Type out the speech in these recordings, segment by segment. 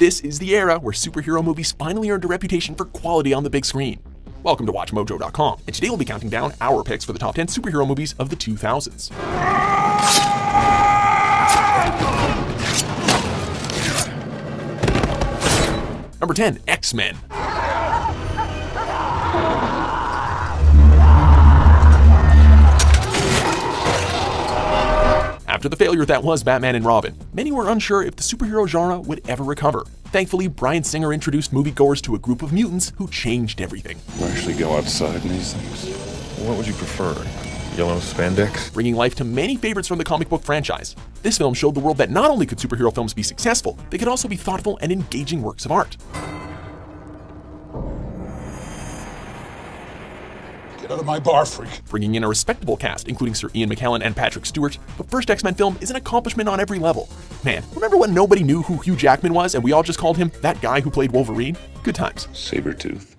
This is the era where superhero movies finally earned a reputation for quality on the big screen. Welcome to WatchMojo.com, and today we'll be counting down our picks for the top 10 superhero movies of the 2000s. Number 10, X-Men. After the failure that was Batman and Robin, many were unsure if the superhero genre would ever recover. Thankfully, Bryan Singer introduced moviegoers to a group of mutants who changed everything. You actually go outside in these things? What would you prefer? Yellow spandex? Bringing life to many favorites from the comic book franchise. This film showed the world that not only could superhero films be successful, they could also be thoughtful and engaging works of art. Get out of my bar, freak. Bringing in a respectable cast, including Sir Ian McKellen and Patrick Stewart, the first X-Men film is an accomplishment on every level. Man, remember when nobody knew who Hugh Jackman was and we all just called him that guy who played Wolverine? Good times. Sabretooth.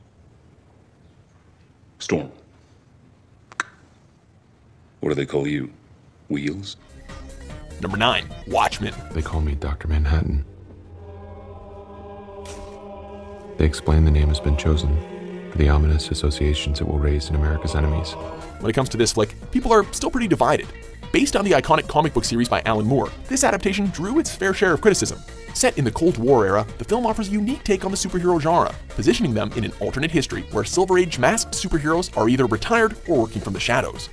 Storm. What do they call you? Wheels? Number 9, Watchmen. They call me Dr. Manhattan. They explain the name has been chosen for the ominous associations it will raise in America's enemies. When it comes to this flick, people are still pretty divided. Based on the iconic comic book series by Alan Moore, this adaptation drew its fair share of criticism. Set in the Cold War era, the film offers a unique take on the superhero genre, positioning them in an alternate history where Silver Age masked superheroes are either retired or working from the shadows.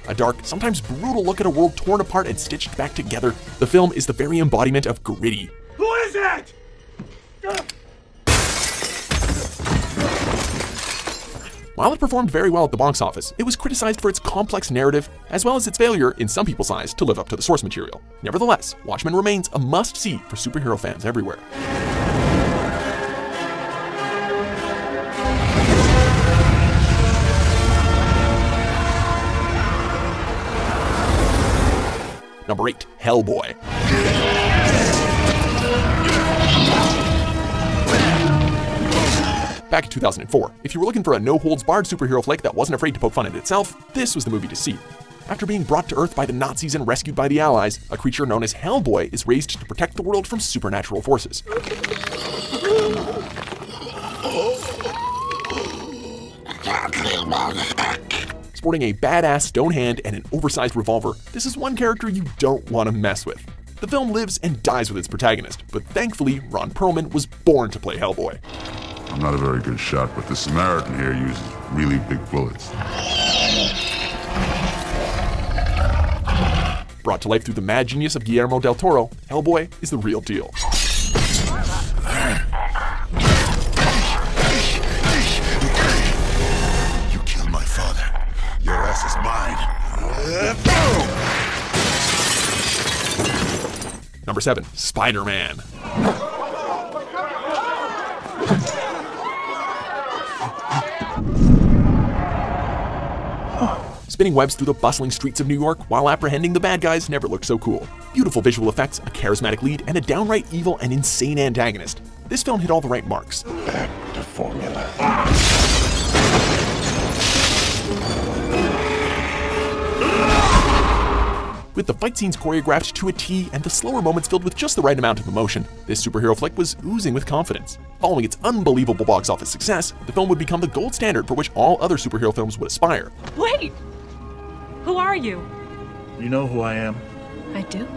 A dark, sometimes brutal look at a world torn apart and stitched back together, the film is the very embodiment of gritty. Who is it? While it performed very well at the box office, it was criticized for its complex narrative, as well as its failure, in some people's eyes, to live up to the source material. Nevertheless, Watchmen remains a must-see for superhero fans everywhere. Number 8, Hellboy. Back in 2004, if you were looking for a no-holds-barred superhero flick that wasn't afraid to poke fun at itself, this was the movie to see. After being brought to Earth by the Nazis and rescued by the Allies, a creature known as Hellboy is raised to protect the world from supernatural forces. Sporting a badass stone hand and an oversized revolver, this is one character you don't want to mess with. The film lives and dies with its protagonist, but thankfully, Ron Perlman was born to play Hellboy. I'm not a very good shot, but the Samaritan here uses really big bullets. Brought to life through the mad genius of Guillermo del Toro, Hellboy is the real deal. You killed my father. Your ass is mine. Number 7, SpiderMan. Spinning webs through the bustling streets of New York while apprehending the bad guys never looked so cool. Beautiful visual effects, a charismatic lead, and a downright evil and insane antagonist. This film hit all the right marks. Back to formula. With the fight scenes choreographed to a T and the slower moments filled with just the right amount of emotion, this superhero flick was oozing with confidence. Following its unbelievable box office success, the film would become the gold standard for which all other superhero films would aspire. Wait! Who are you? You know who I am. I do.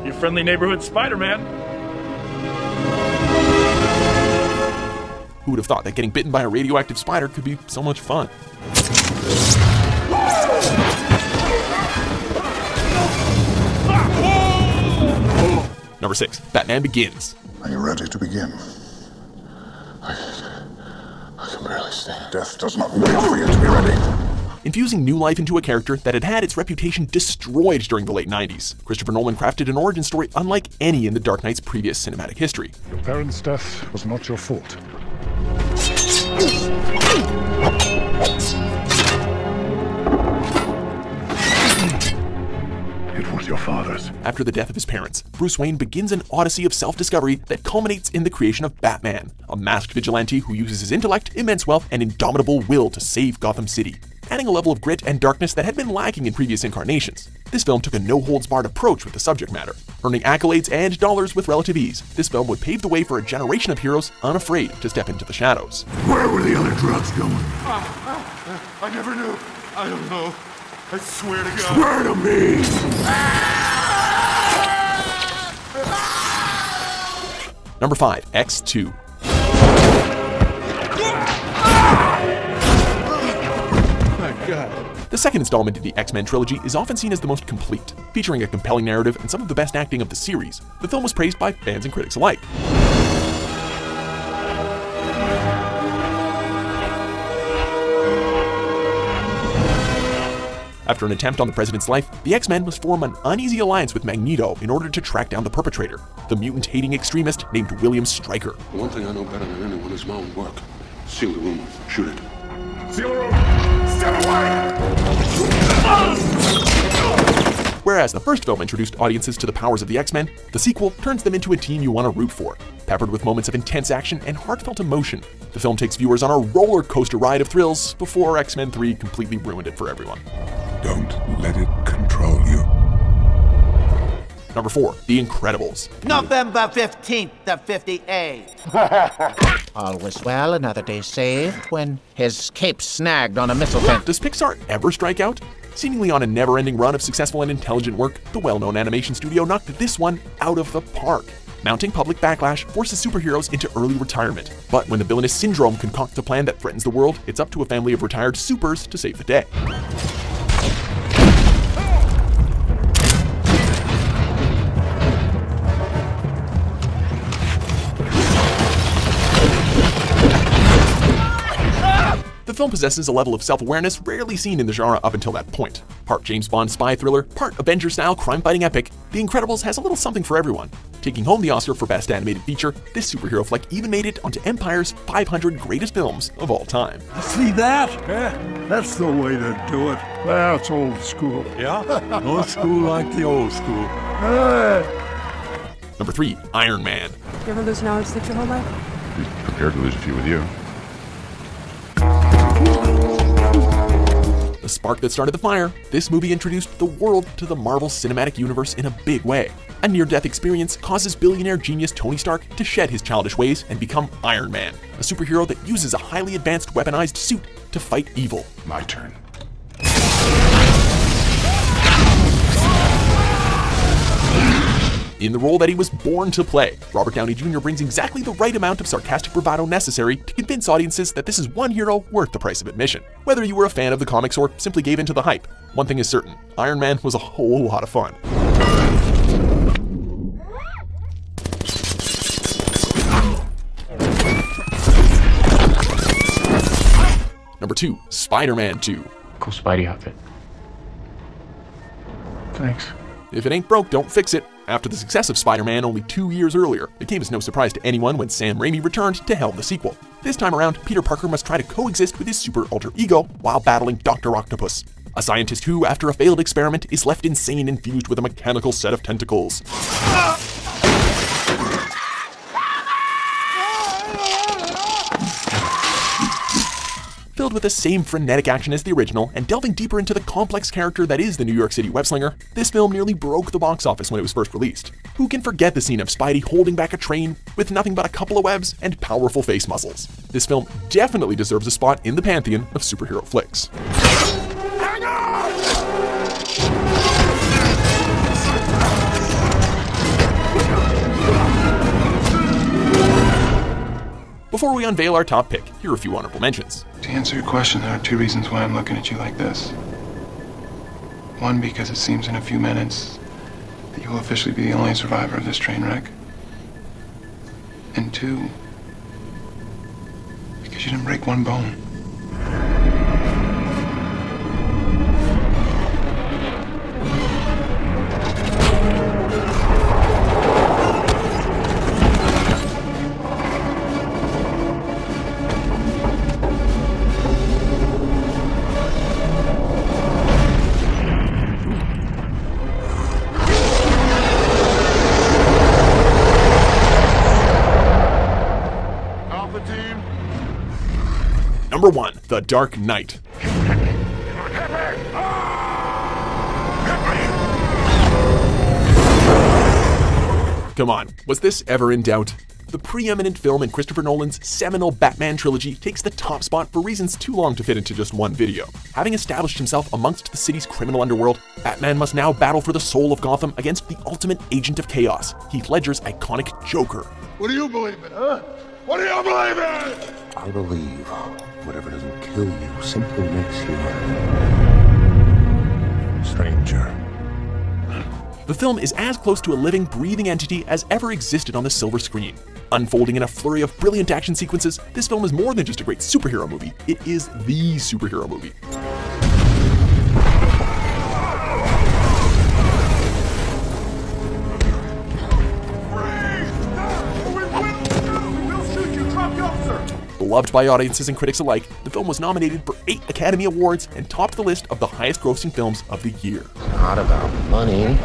Your friendly neighborhood Spider-Man. Who would have thought that getting bitten by a radioactive spider could be so much fun? Number 6, Batman Begins. Are you ready to begin? I can barely stand. Death does not wait for you to be ready. Infusing new life into a character that had had its reputation destroyed during the late 90s, Christopher Nolan crafted an origin story unlike any in the Dark Knight's previous cinematic history. Your parents' death was not your fault. It was your father's. After the death of his parents, Bruce Wayne begins an odyssey of self-discovery that culminates in the creation of Batman, a masked vigilante who uses his intellect, immense wealth, and indomitable will to save Gotham City. adding a level of grit and darkness that had been lacking in previous incarnations. This film took a no-holds-barred approach with the subject matter. Earning accolades and dollars with relative ease, this film would pave the way for a generation of heroes unafraid to step into the shadows. Where were the other drugs going? I never knew. I don't know. I swear to God. Swear to me! Number 5. X2. The second installment in the X-Men trilogy is often seen as the most complete, featuring a compelling narrative and some of the best acting of the series. The film was praised by fans and critics alike. After an attempt on the president's life, the X-Men must form an uneasy alliance with Magneto in order to track down the perpetrator, the mutant-hating extremist named William Stryker. The one thing I know better than anyone is my own work. Seal the room. Shoot it. Seal the room! Step away! Whereas the first film introduced audiences to the powers of the X-Men, the sequel turns them into a team you want to root for, peppered with moments of intense action and heartfelt emotion. The film takes viewers on a roller coaster ride of thrills before X-Men 3 completely ruined it for everyone. Don't let it control you. Number 4. The Incredibles. November 15th of 58. All was well, another day saved, when his cape snagged on a missile fence. Does Pixar ever strike out? Seemingly on a never-ending run of successful and intelligent work, the well-known animation studio knocked this one out of the park. Mounting public backlash forces superheroes into early retirement. But when the villainous Syndrome concocts a plan that threatens the world, it's up to a family of retired supers to save the day. The film possesses a level of self-awareness rarely seen in the genre up until that point. Part James Bond spy thriller, part Avenger-style crime-fighting epic, The Incredibles has a little something for everyone. Taking home the Oscar for Best Animated Feature, this superhero flick even made it onto Empire's 500 Greatest Films of All Time. See that? That's the way to do it. Well, it's old school. Yeah? No school like the old school. Number 3. Iron Man. You ever lose knowledge that your whole life? Be prepared to lose a few with you. The spark that started the fire, this movie introduced the world to the Marvel Cinematic Universe in a big way. A near-death experience causes billionaire genius Tony Stark to shed his childish ways and become Iron Man, a superhero that uses a highly advanced weaponized suit to fight evil. My turn. In the role that he was born to play, Robert Downey Jr. brings exactly the right amount of sarcastic bravado necessary to convince audiences that this is one hero worth the price of admission. Whether you were a fan of the comics or simply gave into the hype, one thing is certain, Iron Man was a whole lot of fun. Number 2. Spider-Man 2. Cool Spidey outfit. Thanks. If it ain't broke, don't fix it. After the success of Spider-Man only 2 years earlier, it came as no surprise to anyone when Sam Raimi returned to helm the sequel. This time around, Peter Parker must try to coexist with his super alter ego while battling Dr. Octopus, a scientist who, after a failed experiment, is left insane and fused with a mechanical set of tentacles. Filled with the same frenetic action as the original, and delving deeper into the complex character that is the New York City webslinger, this film nearly broke the box office when it was first released. Who can forget the scene of Spidey holding back a train with nothing but a couple of webs and powerful face muscles? This film definitely deserves a spot in the pantheon of superhero flicks. Hang on! Before we unveil our top pick, here are a few honorable mentions. To answer your question, there are 2 reasons why I'm looking at you like this. One, because it seems in a few minutes that you will officially be the only survivor of this train wreck. And 2, because you didn't break one bone. Number 1. The Dark Knight. Come on, was this ever in doubt? The preeminent film in Christopher Nolan's seminal Batman trilogy takes the top spot for reasons too long to fit into just one video. Having established himself amongst the city's criminal underworld, Batman must now battle for the soul of Gotham against the ultimate agent of chaos, Heath Ledger's iconic Joker. What do you believe in, huh? What do you believe in? I believe whatever doesn't kill you simply makes you a stranger. The film is as close to a living, breathing entity as ever existed on the silver screen. Unfolding in a flurry of brilliant action sequences, this film is more than just a great superhero movie, it is the superhero movie. Beloved by audiences and critics alike, the film was nominated for 8 Academy Awards and topped the list of the highest-grossing films of the year. It's not about money,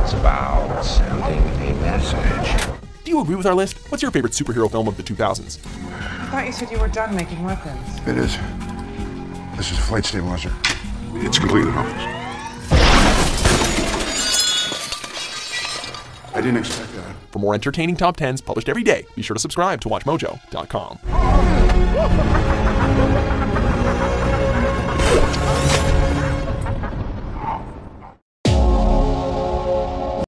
it's about sending a message. Do you agree with our list? What's your favorite superhero film of the 2000s? I thought you said you were done making weapons. It is. This is a flight stabilizer. It's completely harmless. I didn't expect that. For more entertaining top 10s published every day, be sure to subscribe to WatchMojo.com.